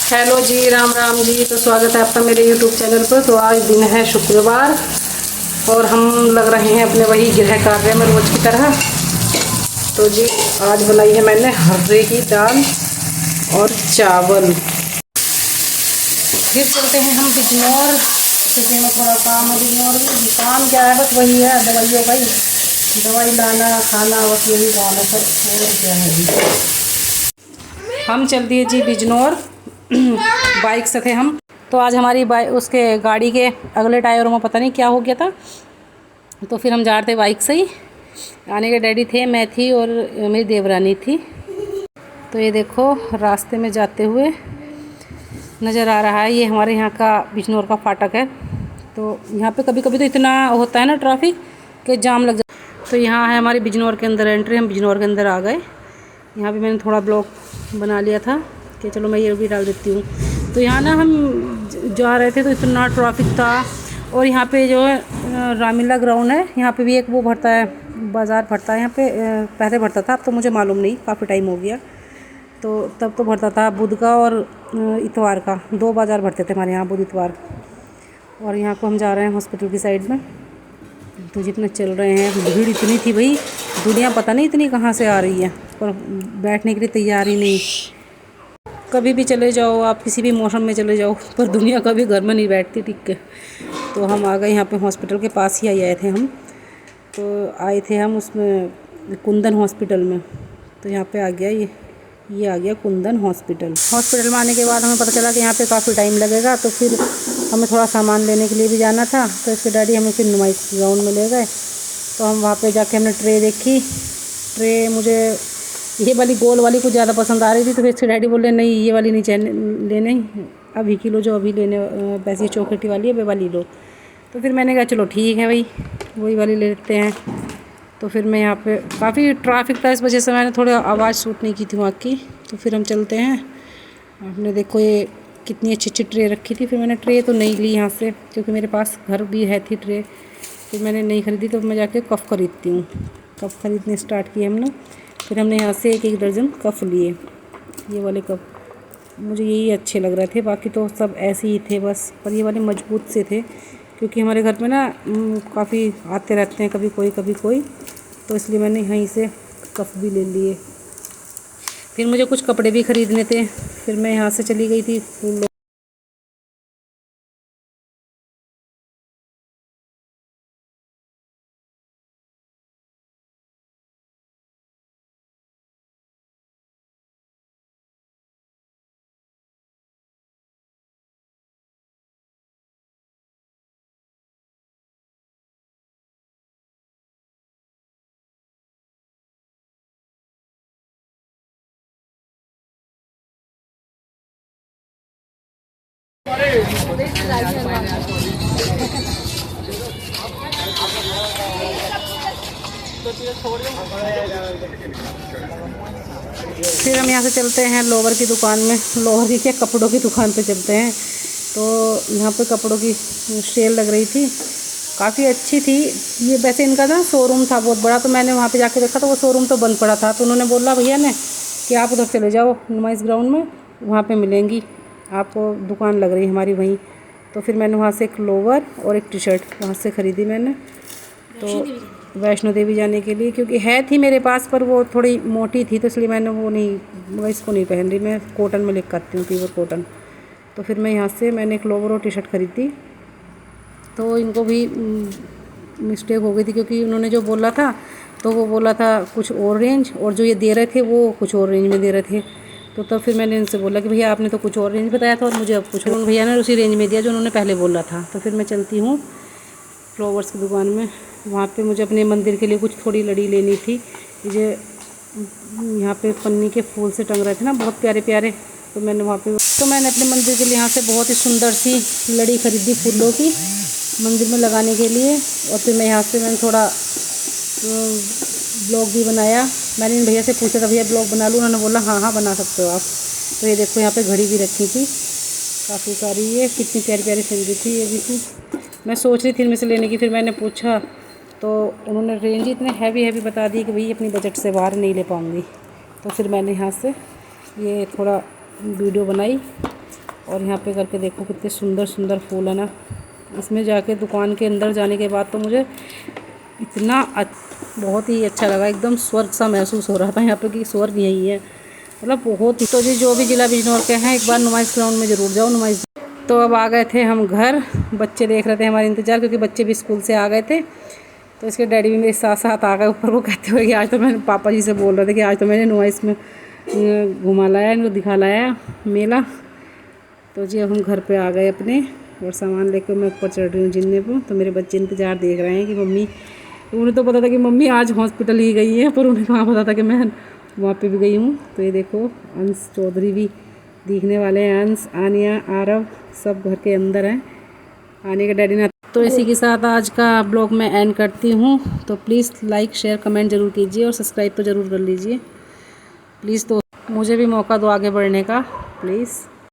Hello जी, राम राम जी। तो स्वागत है आपका मेरे यूट्यूब चैनल पर। तो आज दिन है शुक्रवार और हम लग रहे हैं अपने वही गृह कार्य में रोज की तरह। तो जी आज बनाई है मैंने हर्रे की दाल और चावल। फिर चलते हैं हम बिजनौर, क्योंकि में थोड़ा काम है बिजनौर में। काम क्या है, बस वही है दवाइयों का ही, दवाई लाना खाना, बस यही काम है सर, और क्या है जी। हम चल दिए जी बिजनौर बाइक से थे हम। तो आज हमारी बाइक उसके गाड़ी के अगले टायरों में पता नहीं क्या हो गया था, तो फिर हम जा रहे थे बाइक से ही। आने के डैडी थे, मैं थी और मेरी देवरानी थी। तो ये देखो रास्ते में जाते हुए नज़र आ रहा है, ये हमारे यहाँ का बिजनौर का फाटक है। तो यहाँ पे कभी कभी तो इतना होता है ना ट्रैफिक कि जाम लग जाता। तो यहाँ है हमारी बिजनौर के अंदर एंट्री। हम बिजनौर के अंदर आ गए। यहाँ पे मैंने थोड़ा ब्लॉग बना लिया था कि चलो मैं ये भी डाल देती हूँ। तो यहाँ ना हम जा रहे थे तो इतना ट्रैफिक था। और यहाँ पे जो है रामलीला ग्राउंड है, यहाँ पे भी एक वो भरता है, बाज़ार भरता है यहाँ पे। पहले भरता था, अब तो मुझे मालूम नहीं, काफ़ी टाइम हो गया। तो तब तो भरता था बुध का और इतवार का, 2 बाज़ार भरते थे हमारे यहाँ, बुध इतवार। और यहाँ को हम जा रहे हैं हॉस्पिटल की साइड में। तो जितने चल रहे हैं, भीड़ इतनी थी भाई, दुनिया पता नहीं इतनी कहाँ से आ रही है, पर बैठने के लिए तैयार ही नहीं। कभी भी चले जाओ आप, किसी भी मौसम में चले जाओ, पर दुनिया कभी घर में नहीं बैठती टिक के। तो हम आ गए यहाँ पे, हॉस्पिटल के पास ही आए थे हम। तो आए थे हम उसमें कुंदन हॉस्पिटल में। तो यहाँ पे आ गया ये आ गया कुंदन हॉस्पिटल। हॉस्पिटल में आने के बाद हमें पता चला कि यहाँ पे काफ़ी टाइम लगेगा। तो फिर हमें थोड़ा सामान लेने के लिए भी जाना था, तो इसके डैडी हमें फिर नुमाइश ग्राउंड में ले गए। तो हम वहाँ पे जाके हमने ट्रे देखी। ट्रे मुझे ये वाली गोल वाली कुछ ज़्यादा पसंद आ रही थी, तो फिर इसके डैडी बोले नहीं ये वाली नहीं लेने, अभी की लो जो अभी लेने वैसी चॉकलेटी वाली है, वे वाली लो। तो फिर मैंने कहा चलो ठीक है भाई, वही वाली ले लेते हैं। तो फिर मैं यहाँ पे काफ़ी ट्रैफिक था, इस वजह से मैंने थोड़ी आवाज़ शूट नहीं की थी वहाँ की। तो फिर हम चलते हैं। आपने देखो ये कितनी अच्छी अच्छी ट्रे रखी थी। फिर मैंने ट्रे तो नहीं ली यहाँ से, क्योंकि मेरे पास घर भी है थी ट्रे, फिर मैंने नहीं ख़रीदी। तो मैं जाके कप ख़रीदती हूँ। कप ख़रीदने स्टार्ट किए हमने। फिर हमने यहाँ से एक दर्जन कप लिए। ये वाले कप मुझे यही अच्छे लग रहे थे, बाकी तो सब ऐसे ही थे बस, पर ये वाले मजबूत से थे, क्योंकि हमारे घर में ना काफ़ी आते रहते हैं, कभी कोई, तो इसलिए मैंने यहीं से कप भी ले लिए। फिर मुझे कुछ कपड़े भी ख़रीदने थे, फिर मैं यहाँ से चली गई थी फूल। फिर हम यहाँ से चलते हैं लोवर की दुकान में। लोवर की क्या, कपड़ों की दुकान पे चलते हैं। तो यहाँ पे कपड़ों की सेल लग रही थी, काफ़ी अच्छी थी। ये वैसे इनका ना शोरूम था बहुत बड़ा, तो मैंने वहाँ पे जाके देखा तो वो शोरूम तो बंद पड़ा था। तो उन्होंने बोला भैया ने कि आप उधर चले जाओ नुमाइश ग्राउंड में, वहाँ पे मिलेंगी आपको, दुकान लग रही है हमारी वहीं। तो फिर मैंने वहाँ से एक लोवर और एक टी शर्ट वहाँ से ख़रीदी मैंने। तो वैष्णो देवी जाने के लिए, क्योंकि है थी मेरे पास, पर वो थोड़ी मोटी थी, तो इसलिए मैंने वो नहीं, इसको नहीं पहन रही। मैं कॉटन में लेकर आती हूँ, प्योर कॉटन। तो फिर मैं यहाँ से मैंने एक लोवर और टी शर्ट ख़रीदी। तो इनको भी मिस्टेक हो गई थी, क्योंकि उन्होंने जो बोला था, तो वो बोला था कुछ और रेंज, और जो ये दे रहे थे वो कुछ और रेंज में दे रहे थे। तो तब फिर मैंने इनसे बोला कि भैया आपने तो कुछ और रेंज बताया था और मुझे अब कुछ और, भैया ने उसी रेंज में दिया जो उन्होंने पहले बोला था। तो फिर मैं चलती हूँ फ्लावर्स की दुकान में। वहाँ पे मुझे अपने मंदिर के लिए कुछ थोड़ी लड़ी लेनी थी। मुझे यहाँ पे पन्नी के फूल से टंग रहे थे ना, बहुत प्यारे प्यारे। तो मैंने वहाँ पे मैंने अपने मंदिर के लिए यहाँ से बहुत ही सुंदर सी लड़ी ख़रीदी फूलों की, मंदिर में लगाने के लिए। और फिर मैं यहाँ से मैंने थोड़ा ब्लॉग भी बनाया। मैंने इन भैया से पूछा था भैया ब्लॉग बना लूँ, उन्होंने बोला हाँ हाँ बना सकते हो आप। तो ये देखो यहाँ पे घड़ी भी रखी थी काफ़ी सारी, ये कितनी प्यारी प्यारी सिंदी थी ये भी थी। मैं सोच रही थी इनमें से लेने की, फिर मैंने पूछा तो उन्होंने रेंज ही इतने हैवी बता दी कि भाई अपनी बजट से बाहर नहीं ले पाऊँगी। तो फिर मैंने यहाँ से ये थोड़ा वीडियो बनाई और यहाँ पे करके देखो कितने सुंदर सुंदर फूल है ना। इसमें जाके दुकान के अंदर जाने के बाद तो मुझे इतना बहुत ही अच्छा लगा, एकदम स्वर्ग सा महसूस हो रहा था यहाँ पे कि स्वर्ग यही है, मतलब बहुत ही। तो जी जो भी जिला बिजनौर के हैं एक बार नुमाइश ग्राउंड में ज़रूर जाओ, नुमाइश। तो अब आ गए थे हम घर, बच्चे देख रहे थे हमारे इंतज़ार, क्योंकि बच्चे भी स्कूल से आ गए थे। तो इसके डैडी भी मेरे साथ साथ आ गए ऊपर को, कहते हुए कि आज तो मैंने पापा जी से बोल रहे थे कि आज तो मैंने नुमाइश में घुमा लाया, इनको दिखा लाया मेला। तो जी अब हम घर पे आ गए अपने, और सामान लेकर मैं ऊपर चढ़ रही हूँ जिन्ने पर। तो मेरे बच्चे इंतज़ार देख रहे हैं कि मम्मी, उन्हें तो पता था कि मम्मी आज हॉस्पिटल ही गई है, पर उन्हें कहाँ पता था कि मैं वहाँ पे भी गई हूँ। तो ये देखो अंश चौधरी भी दिखने वाले हैं, अंश, आनिया, आरव सब घर के अंदर हैं, आने के डैडी ने। तो इसी के साथ आज का ब्लॉग मैं एंड करती हूँ। तो प्लीज़ लाइक शेयर कमेंट ज़रूर कीजिए और सब्सक्राइब तो ज़रूर कर लीजिए प्लीज़। तो मुझे भी मौका दो आगे बढ़ने का प्लीज़।